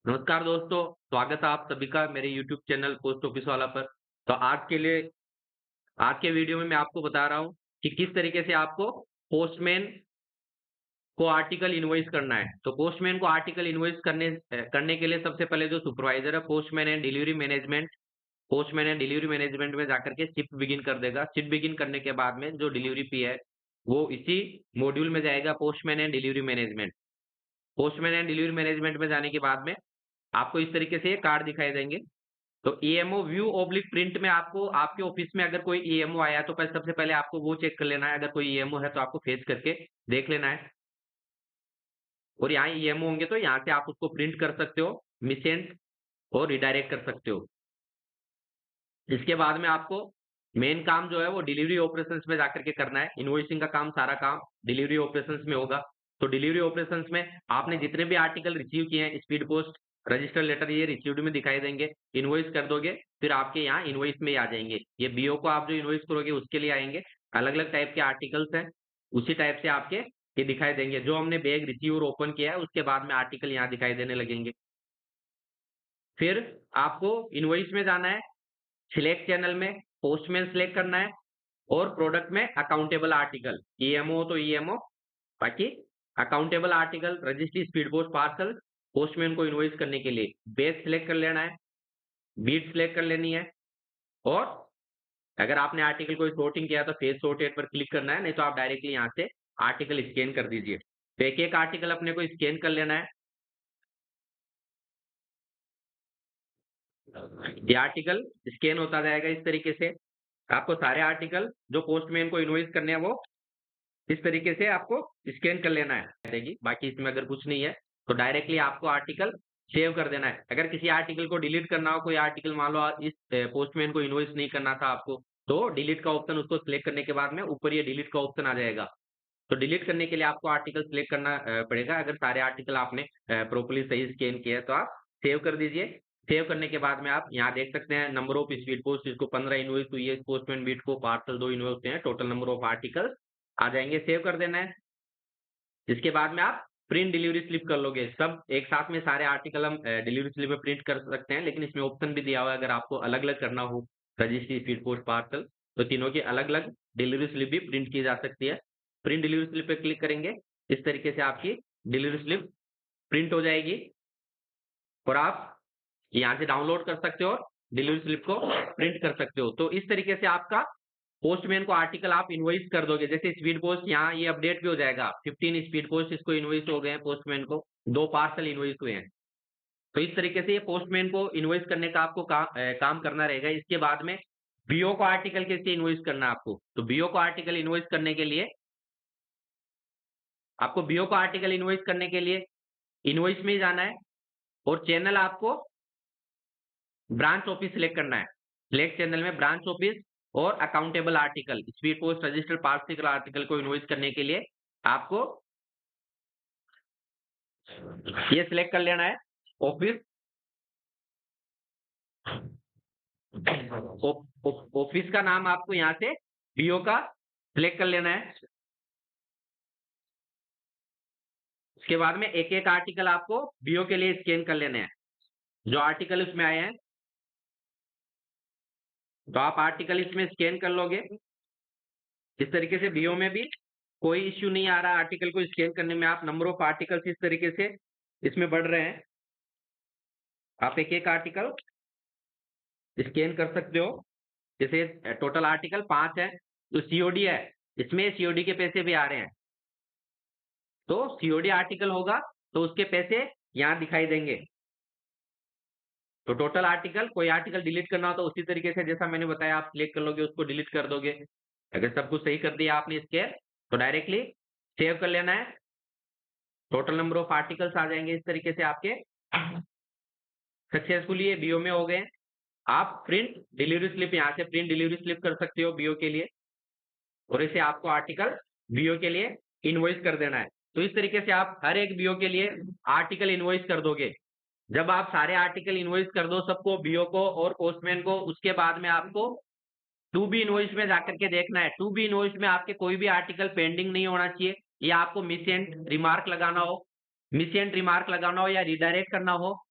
नमस्कार दोस्तों, स्वागत है आप सभी का मेरे YouTube चैनल पोस्ट ऑफिस वाला पर। तो आज के वीडियो में मैं आपको बता रहा हूँ कि किस तरीके से आपको पोस्टमैन को आर्टिकल इनवॉइस करना है। तो पोस्टमैन को आर्टिकल इनवॉइस करने के लिए सबसे पहले जो सुपरवाइजर है पोस्टमैन एंड डिलीवरी मैनेजमेंट में जाकर के शिफ्ट बिगिन कर देगा। शिफ्ट बिगिन करने के बाद में जो डिलीवरी पी है, वो इसी मॉड्यूल में जाएगा postman and delivery management. Postman and delivery management में जाने के बाद में आपको इस तरीके से ये कार्ड दिखाई देंगे। तो ईएमओ व्यू ऑब्लिक प्रिंट में आपको आपके ऑफिस में अगर कोई ईएमओ आया तो सबसे पहले आपको वो चेक कर लेना है। अगर कोई ईएमओ है तो आपको फेच करके देख लेना है। और यहाँ ईएमओ होंगे तो यहाँ से आप उसको प्रिंट कर सकते हो, मिसेंट और रिडायरेक्ट कर सकते हो। इसके बाद में आपको मेन काम जो है वो डिलीवरी ऑपरेशंस में जाकर के करना है। इनवॉइसिंग का काम, सारा काम डिलीवरी ऑपरेशंस में होगा। तो डिलीवरी ऑपरेशंस में आपने जितने भी आर्टिकल रिसीव किए हैं, स्पीड पोस्ट, रजिस्टर लेटर, ये रिसीव्ड में दिखाई देंगे। इनवॉइस कर दोगे, फिर आपके यहाँ इनवॉइस में ही आ जाएंगे। ये बीओ को आप जो इनवॉइस करोगे उसके लिए आएंगे। अलग अलग टाइप के आर्टिकल्स हैं, उसी टाइप से आपके ये दिखाई देंगे। जो हमने बैग रिसीव और ओपन किया है उसके बाद में आर्टिकल यहाँ दिखाई देने लगेंगे। फिर आपको इनवॉइस में जाना है, सिलेक्ट चैनल में पोस्टमैन सिलेक्ट करना है और प्रोडक्ट में अकाउंटेबल आर्टिकल, ईएमओ तो ईएमओ, बाकी accountable article, registry, speed post, parcel, postman को इनवॉइस करने के लिए बेस सिलेक्ट कर लेना है, बीट सिलेक्ट कर लेनी है। और अगर आपने आर्टिकल कोई सॉर्टिंग किया तो फेज सॉर्टेड पर क्लिक करना है, नहीं तो आप डायरेक्टली यहाँ से आर्टिकल स्कैन कर दीजिए। तो एक एक आर्टिकल अपने को स्कैन कर लेना है। ये आर्टिकल स्कैन होता जाएगा इस तरीके से। आपको सारे आर्टिकल जो पोस्टमैन को इनवॉइस करने हैं वो इस तरीके से आपको स्कैन कर लेना है रहेगी। बाकी इसमें अगर कुछ नहीं है तो डायरेक्टली आपको आर्टिकल सेव कर देना है। अगर किसी आर्टिकल को डिलीट करना हो, कोई आर्टिकल मान लो इस पोस्टमैन को इनवॉइस नहीं करना था आपको, तो डिलीट का ऑप्शन, उसको सिलेक्ट करने के बाद में ऊपर ये डिलीट का ऑप्शन आ जाएगा। तो डिलीट करने के लिए आपको आर्टिकल सिलेक्ट करना पड़ेगा। अगर सारे आर्टिकल आपने प्रॉपर्ली सही स्कैन किया है तो आप सेव कर दीजिए। सेव करने के बाद में आप यहाँ देख सकते हैं नंबर ऑफ स्पीड पोस्ट, इसको 15 इनवॉइस हुई है, पोस्टमैन बीट को पार्सल 2 इनवॉइस हुए हैं, टोटल नंबर ऑफ आर्टिकल आ जाएंगे। सेव कर देना है। इसके बाद में आप प्रिंट डिलीवरी स्लिप कर लोगे। सब एक साथ में सारे आर्टिकल हम डिलीवरी स्लिप में प्रिंट कर सकते हैं, लेकिन इसमें ऑप्शन भी दिया हुआ है अगर आपको अलग अलग करना हो, रजिस्ट्री, स्पीड पोस्ट, पार्सल, तो तीनों की अलग अलग डिलीवरी स्लिप भी प्रिंट की जा सकती है। प्रिंट डिलीवरी स्लिप पे क्लिक करेंगे, इस तरीके से आपकी डिलीवरी स्लिप प्रिंट हो जाएगी और आप यहाँ से डाउनलोड कर सकते हो और डिलीवरी स्लिप को प्रिंट कर सकते हो। तो इस तरीके से आपका पोस्टमैन को आर्टिकल आप इनवॉइस कर दोगे। जैसे स्पीड पोस्ट, यहाँ ये अपडेट भी हो जाएगा, 15 स्पीड पोस्ट इसको इनवॉइस हो गए हैं, पोस्टमैन को 2 पार्सल इनवॉइस हुए हैं। तो इस तरीके से ये पोस्टमैन को इनवॉइस करने का आपको काम करना रहेगा। इसके बाद में बीओ को आर्टिकल कैसे इनवॉइस करना है आपको, तो बीओ को आर्टिकल इनवॉइस करने के लिए आपको बीओ को आर्टिकल इनवॉइस करने के लिए इनवॉइस में ही जाना है और चैनल आपको ब्रांच ऑफिस सिलेक्ट करना है। सिलेक्ट चैनल में ब्रांच ऑफिस और accountable article, speed post, register, parcel article को इनवॉइस करने के लिए आपको ये सिलेक्ट कर लेना है। ऑफिस ऑफिस का नाम आपको यहाँ से बीओ का सिलेक्ट कर लेना है। उसके बाद में एक एक आर्टिकल आपको बीओ के लिए स्कैन कर लेने हैं। जो आर्टिकल उसमें आए हैं तो आप आर्टिकल इसमें स्कैन कर लोगे। इस तरीके से बीओ में भी कोई इश्यू नहीं आ रहा आर्टिकल को स्कैन करने में। आप नंबर ऑफ आर्टिकल्स इस तरीके से इसमें बढ़ रहे हैं। आप एक एक आर्टिकल स्कैन कर सकते हो। जैसे टोटल आर्टिकल 5 है, तो सीओडी है, इसमें सीओडी के पैसे भी आ रहे हैं। तो सीओडी आर्टिकल होगा तो उसके पैसे यहाँ दिखाई देंगे। तो टोटल आर्टिकल, कोई आर्टिकल डिलीट करना हो तो उसी तरीके से जैसा मैंने बताया आप सिलेक्ट कर लोगे, उसको डिलीट कर दोगे। अगर सब कुछ सही कर दिया आपने इसके, तो डायरेक्टली सेव कर लेना है। टोटल नंबर ऑफ आर्टिकल्स आ जाएंगे इस तरीके से आपके। सक्सेसफुली ये बीओ में हो गए। आप प्रिंट डिलीवरी स्लिप यहाँ से प्रिंट डिलीवरी स्लिप कर सकते हो बीओ के लिए, और इसे आपको आर्टिकल बीओ के लिए इनवॉइस कर देना है। तो इस तरीके से आप हर एक बीओ के लिए आर्टिकल इनवॉइस कर दोगे। जब आप सारे आर्टिकल इनवॉइस कर दो सबको, बीओ को और पोस्टमैन को, उसके बाद में आपको टू बी इनवॉइस में जाकर के देखना है। टू बी इनवॉइस में आपके कोई भी आर्टिकल पेंडिंग नहीं होना चाहिए, या आपको मिस एंड रिमार्क लगाना हो, या रिडायरेक्ट करना हो,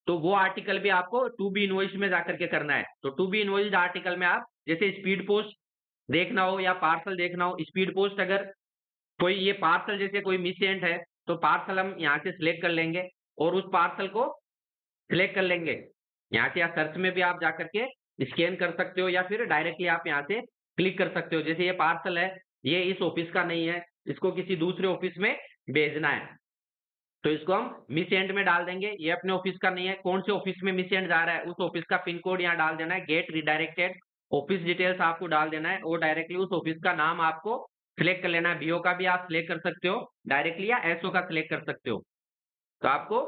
तो वो आर्टिकल भी आपको टू बी इनवॉइस्ड में जाकर के करना है। तो टू बी इनवॉइस्ड आर्टिकल में आप जैसे स्पीड पोस्ट देखना हो या पार्सल देखना हो, स्पीड पोस्ट अगर कोई ये पार्सल जैसे कोई मिससेंट है, तो पार्सल हम यहाँ से सिलेक्ट कर लेंगे और उस पार्सल को सिलेक्ट कर लेंगे। यहाँ से या सर्च में भी आप जाकर के स्कैन कर सकते हो या फिर डायरेक्टली आप यहाँ से क्लिक कर सकते हो। जैसे ये पार्सल है, ये इस ऑफिस का नहीं है, इसको किसी दूसरे ऑफिस में भेजना है, तो इसको हम मिससेंट में डाल देंगे। ये अपने ऑफिस का नहीं है, कौन से ऑफिस में मिससेंट जा रहा है, उस ऑफिस का पिन कोड यहाँ डाल देना है, गेट रिडायरेक्टेड ऑफिस डिटेल्स आपको डाल देना है और डायरेक्टली उस ऑफिस का नाम आपको सिलेक्ट कर लेना है। बीओ का भी आप सिलेक्ट कर सकते हो डायरेक्टली या एसओ का सिलेक्ट कर सकते हो। तो आपको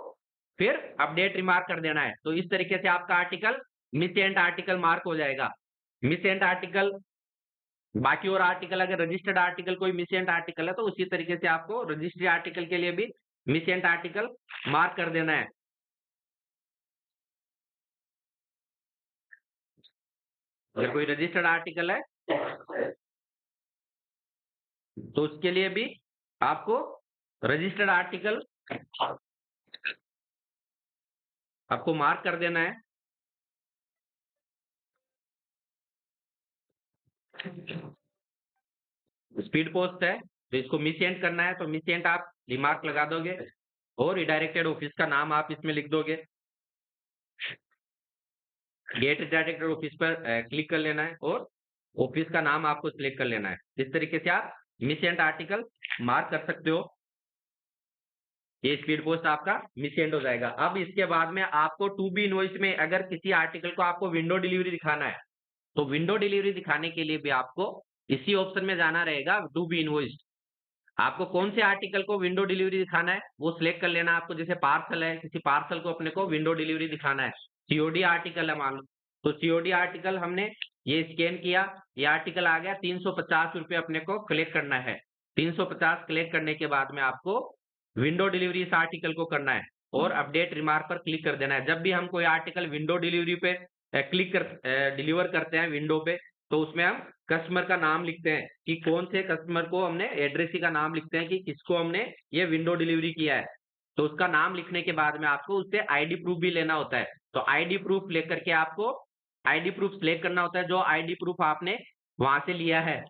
फिर अपडेट रिमार्क कर देना है। तो इस तरीके से आपका आर्टिकल मिससेंट आर्टिकल मार्क हो जाएगा। मिससेंट आर्टिकल, बाकी और आर्टिकल अगर रजिस्टर्ड आर्टिकल कोई मिससेंट आर्टिकल है तो उसी तरीके से आपको रजिस्ट्री आर्टिकल के लिए भी मिससेंट आर्टिकल मार्क कर देना है। अगर कोई रजिस्टर्ड आर्टिकल है तो उसके लिए भी आपको रजिस्टर्ड आर्टिकल आपको मार्क कर देना है। स्पीड पोस्ट है तो इसको मिससेंट करना है, तो मिससेंट आप रिमार्क लगा दोगे और रिडायरेक्टेड ऑफिस का नाम आप इसमें लिख दोगे। गेट रिडायरेक्टेड ऑफिस पर क्लिक कर लेना है और ऑफिस का नाम आपको सिलेक्ट कर लेना है। इस तरीके से आप मिससेंट आर्टिकल मार्क कर सकते हो। ये स्पीड पोस्ट आपका मिससेंट हो जाएगा। अब इसके बाद में आपको टू बी इनवॉइस में अगर किसी आर्टिकल को आपको विंडो डिलीवरी दिखाना है, तो विंडो डिलीवरी दिखाने के लिए भी आपको इसी ऑप्शन में जाना रहेगा, टू बी इनवॉइस्ड। आपको कौन से आर्टिकल को विंडो डिलीवरी दिखाना है वो सिलेक्ट कर लेना है। आपको जैसे पार्सल है, किसी पार्सल को अपने को विंडो डिलीवरी दिखाना है, सीओडी आर्टिकल है मान लो, तो सीओडी आर्टिकल हमने ये स्कैन किया, ये आर्टिकल आ गया, 350 रुपये अपने को कलेक्ट करना है। 350 कलेक्ट करने के बाद में आपको विंडो डिलीवरी इस आर्टिकल को करना है और अपडेट रिमार्क पर क्लिक कर देना है। जब भी हम कोई आर्टिकल विंडो डिलीवरी पे क्लिक कर डिलीवर करते हैं विंडो पे, तो उसमें हम कस्टमर का नाम लिखते हैं कि कौन से कस्टमर को हमने, एड्रेस का नाम लिखते हैं कि किसको हमने ये विंडो डिलीवरी किया है। तो उसका नाम लिखने के बाद में आपको उससे आईडी प्रूफ भी लेना होता है। तो आईडी प्रूफ लेकर के आपको आईडी प्रूफ सिलेक्ट करना होता है, जो आईडी प्रूफ आपने वहां से लिया है।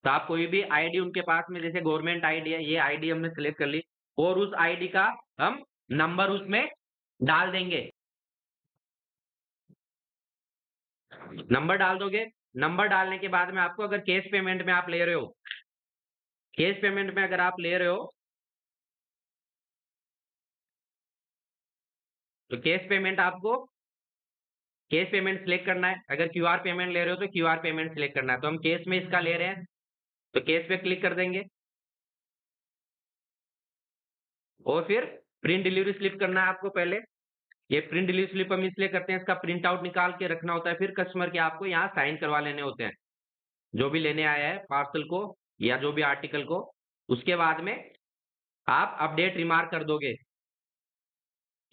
तो आप कोई भी आईडी उनके पास में, जैसे गवर्नमेंट आईडी है, ये आईडी हमने सिलेक्ट कर ली और उस आईडी का हम नंबर उसमें डाल देंगे। नंबर डाल दोगे, नंबर डालने के बाद में आपको अगर कैश पेमेंट में आप ले रहे हो, कैश पेमेंट में अगर आप ले रहे हो तो कैश पेमेंट आपको कैश पेमेंट सिलेक्ट करना है। अगर क्यूआर पेमेंट ले रहे हो तो क्यूआर पेमेंट सिलेक्ट करना है। तो हम कैश में इसका ले रहे हैं तो कैश पे क्लिक कर देंगे और फिर प्रिंट डिलीवरी स्लिप करना है आपको पहले। ये प्रिंट डिलीवरी स्लिप हम इसलिए करते हैं, इसका प्रिंट आउट निकाल के रखना होता है, फिर कस्टमर के आपको यहाँ साइन करवा लेने होते हैं, जो भी लेने आया है पार्सल को या जो भी आर्टिकल को। उसके बाद में आप अपडेट रिमार्क कर दोगे।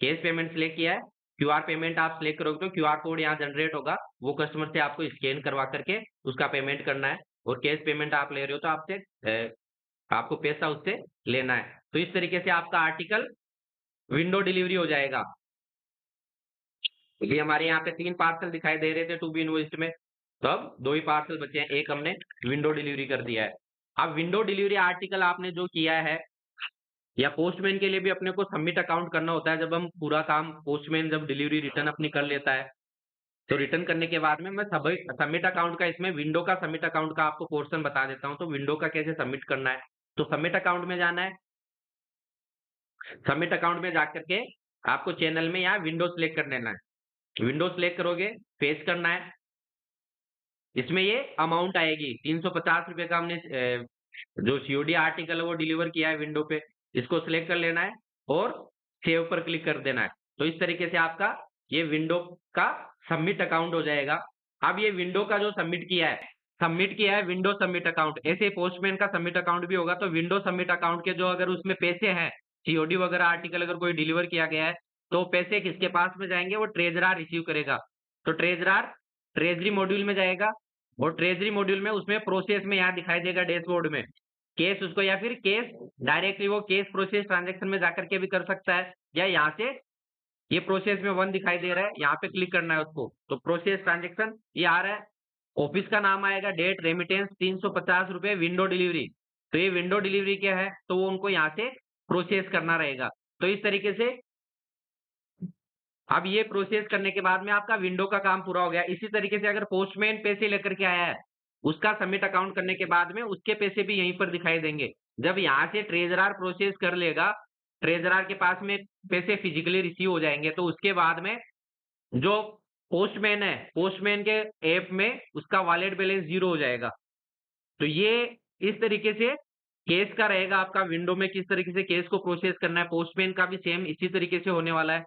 कैश पेमेंट सिलेक्ट किया है, क्यूआर पेमेंट आप सिलेक्ट करोगे तो क्यूआर कोड यहाँ जनरेट होगा, वो कस्टमर से आपको स्कैन करवा करके उसका पेमेंट करना है। और कैश पेमेंट आप ले रहे हो तो आपसे आपको पैसा उससे लेना है। तो इस तरीके से आपका आर्टिकल विंडो डिलीवरी हो जाएगा। ये हमारे यहाँ पे 3 पार्सल दिखाई दे रहे थे टू बी इनवॉइस्ड में, तो अब 2 ही पार्सल बचे हैं, एक हमने विंडो डिलीवरी कर दिया है। अब विंडो डिलीवरी आर्टिकल आपने जो किया है, या पोस्टमैन के लिए भी अपने को सबमिट अकाउंट करना होता है। जब हम पूरा काम, पोस्टमैन जब डिलीवरी रिटर्न अपनी कर लेता है, तो रिटर्न करने के बाद में मैं सबमिट अकाउंट का, इसमें विंडो का सबमिट अकाउंट का आपको पोर्शन बता देता हूँ। तो विंडो का कैसे सबमिट करना है, तो सबमिट अकाउंट में जाना है। सबमिट अकाउंट में जाकर के आपको चैनल में यहाँ विंडो सिलेक्ट कर लेना है। विंडो सिलेक्ट करोगे, पेस्ट करना है, इसमें ये अमाउंट आएगी 350 रुपये का। हमने जो सीओडी आर्टिकल है वो डिलीवर किया है विंडो पे, इसको सिलेक्ट कर लेना है और सेव पर क्लिक कर देना है। तो इस तरीके से आपका ये विंडो का सबमिट अकाउंट हो जाएगा। अब ये विंडो का जो सबमिट किया है विंडो सबमिट अकाउंट, ऐसे पोस्टमैन का सबमिट अकाउंट भी होगा। तो विंडो सबमिट अकाउंट के जो, अगर उसमें पैसे हैं, सीओडी वगैरह आर्टिकल अगर कोई डिलीवर किया गया है, तो पैसे किसके पास में जाएंगे, वो ट्रेजरार रिसीव करेगा। तो ट्रेजरार ट्रेजरी मॉड्यूल में जाएगा और ट्रेजरी मॉड्यूल में उसमें प्रोसेस में यहाँ दिखाई देगा डैशबोर्ड में केस उसको, या फिर केस डायरेक्टली वो केस प्रोसेस ट्रांजैक्शन में जाकर के भी कर सकता है, या यहाँ से ये प्रोसेस में 1 दिखाई दे रहा है, यहाँ पे क्लिक करना है उसको। तो प्रोसेस ट्रांज़ैक्शन ये आ रहा है, ऑफिस का नाम आएगा, डेट, रेमिटेंस ₹350 विंडो डिलीवरी। तो ये विंडो डिलीवरी क्या है? तो वो उनको यहाँ से प्रोसेस करना रहेगा। तो इस तरीके से अब ये प्रोसेस करने के बाद में आपका विंडो का काम पूरा हो गया। इसी तरीके से अगर पोस्टमैन पैसे लेकर के आया है, उसका सबमिट अकाउंट करने के बाद में उसके पैसे भी यहीं पर दिखाई देंगे। जब यहाँ से ट्रेज़रर प्रोसेस कर लेगा, ट्रेज़रर के पास में पैसे फिजिकली रिसीव हो जाएँगे, तो उसके बाद में जो पोस्टमैन है, पोस्टमैन के ऐप में उसका वॉलेट बैलेंस 0 हो जाएगा। तो ये इस तरीके से केस का रहेगा आपका, विंडो में किस तरीके से केस को प्रोसेस करना है, पोस्टमैन का भी सेम इसी तरीके से होने वाला है।